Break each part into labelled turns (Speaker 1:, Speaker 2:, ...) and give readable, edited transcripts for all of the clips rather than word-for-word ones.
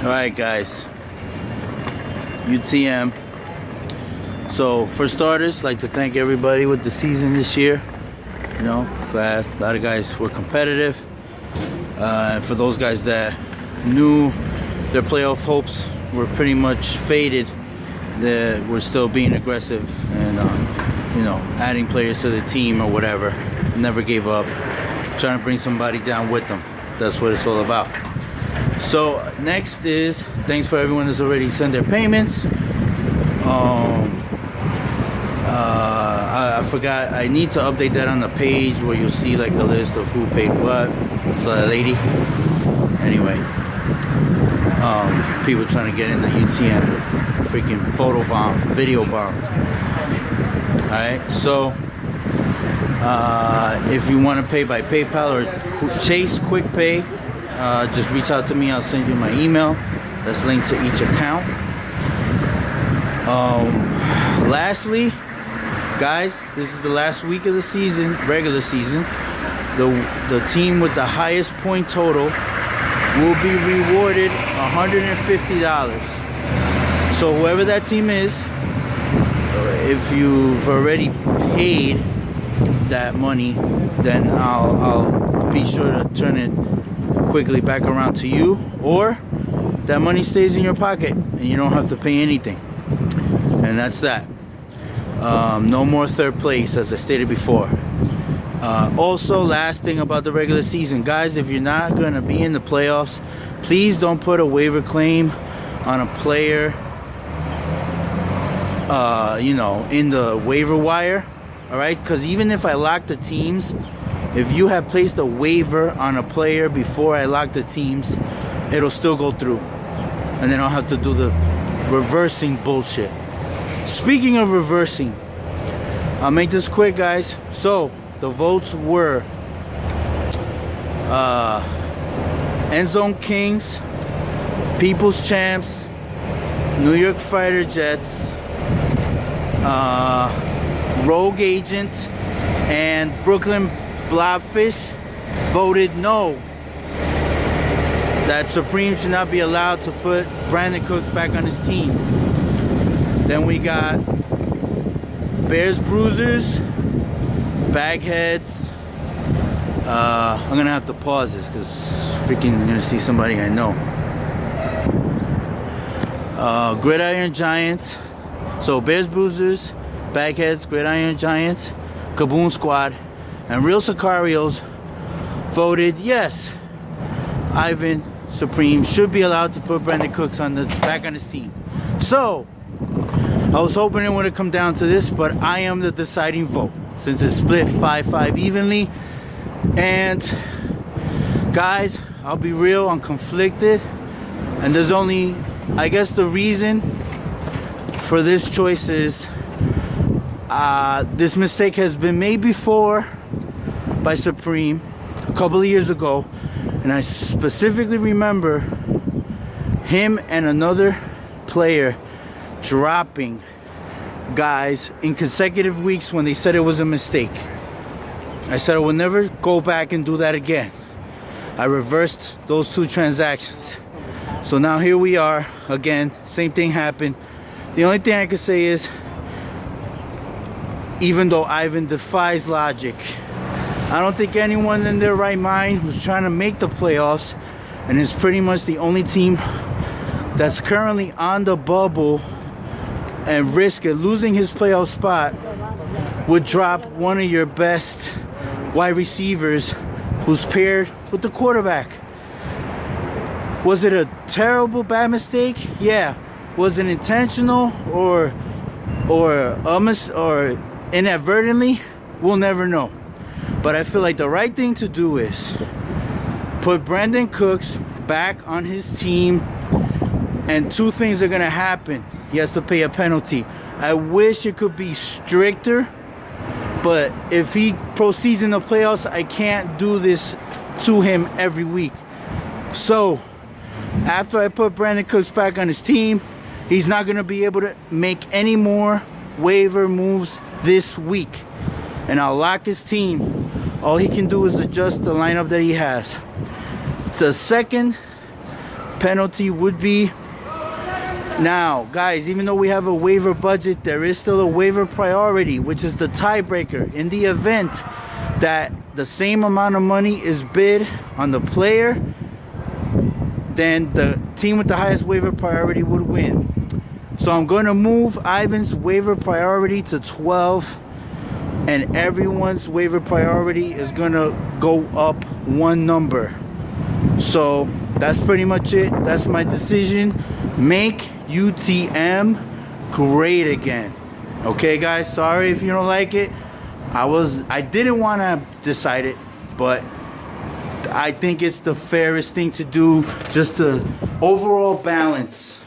Speaker 1: Alright guys, UTM. So for starters, I'd like to thank everybody with the season this year. You know, glad a lot of guys were competitive. And for those guys that knew their playoff hopes were pretty much faded, that were still being aggressive and you know, adding players to the team or whatever. Never gave up, trying to bring somebody down with them. That's what it's all about. So next is thanks for everyone that's already sent their payments. I forgot, I need to update that on the page where you'll see like the list of who paid what. So that lady, anyway, people trying to get in the UTM freaking photo bomb, video bomb. Alright, so if you want to pay by PayPal or Chase Quick Pay, just reach out to me. I'll send you my email that's linked to each account. Lastly, guys, this is the last week of the season, regular season. The team with the highest point total will be rewarded $150. So whoever that team is, if you've already paid that money, then I'll be sure to turn it quickly back around to you, or that money stays in your pocket and you don't have to pay anything. And that's that. No more third place, as I stated before. Also, last thing about the regular season, guys, if you're not going to be in the playoffs, please don't put a waiver claim on a player you know, in the waiver wire. Alright, because even if I lock the teams, if you have placed a waiver on a player before I lock the teams, it'll still go through. And then I'll have to do the reversing bullshit. Speaking of reversing, I'll make this quick, guys. So, the votes were End Zone Kings, People's Champs, New York Fighter Jets, Rogue Agent, and Brooklyn Blobfish voted no, that Supreme should not be allowed to put Brandon Cooks back on his team. Then we got Bears Bruisers, Bagheads. I'm gonna have to pause this because freaking I'm gonna see somebody I know. Gridiron Giants. So Bears Bruisers, Bagheads, Gridiron Giants, Kaboom Squad, and Real Sicarios voted yes, Ivan Supreme should be allowed to put Brandon Cooks back on his team. So I was hoping it would come down to this, but I am the deciding vote since it's split 5-5 evenly. And guys, I'll be real, I'm conflicted, and there's only, I guess the reason for this choice is this mistake has been made before by Supreme a couple of years ago, and I specifically remember him and another player dropping guys in consecutive weeks when they said it was a mistake. I said I will never go back and do that again. I reversed those two transactions. So now here we are again, same thing happened. The only thing I could say is, even though Ivan defies logic, I don't think anyone in their right mind who's trying to make the playoffs and is pretty much the only team that's currently on the bubble and risk of losing his playoff spot would drop one of your best wide receivers who's paired with the quarterback. Was it a terrible bad mistake? Yeah. Was it intentional or inadvertently? We'll never know. But I feel like the right thing to do is put Brandon Cooks back on his team, and two things are gonna happen. He has to pay a penalty. I wish it could be stricter, but if he proceeds in the playoffs, I can't do this to him every week. So after I put Brandon Cooks back on his team, he's not going to be able to make any more waiver moves this week. And I'll lock his team. All he can do is adjust the lineup that he has. It's a second penalty would be. Now, guys, even though we have a waiver budget, there is still a waiver priority, which is the tiebreaker. In the event that the same amount of money is bid on the player, then the team with the highest waiver priority would win. So I'm going to move Ivan's waiver priority to 12, and everyone's waiver priority is going to go up one number. So that's pretty much it. That's my decision. Make UTM great again. Okay, guys, sorry if you don't like it. I didn't want to decide it, but I think it's the fairest thing to do, just to overall balance.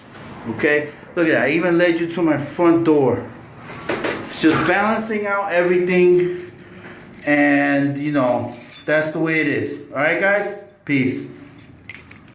Speaker 1: Okay, look at that. I even led you to my front door. It's just balancing out everything, and you know, that's the way it is. All right, guys, peace.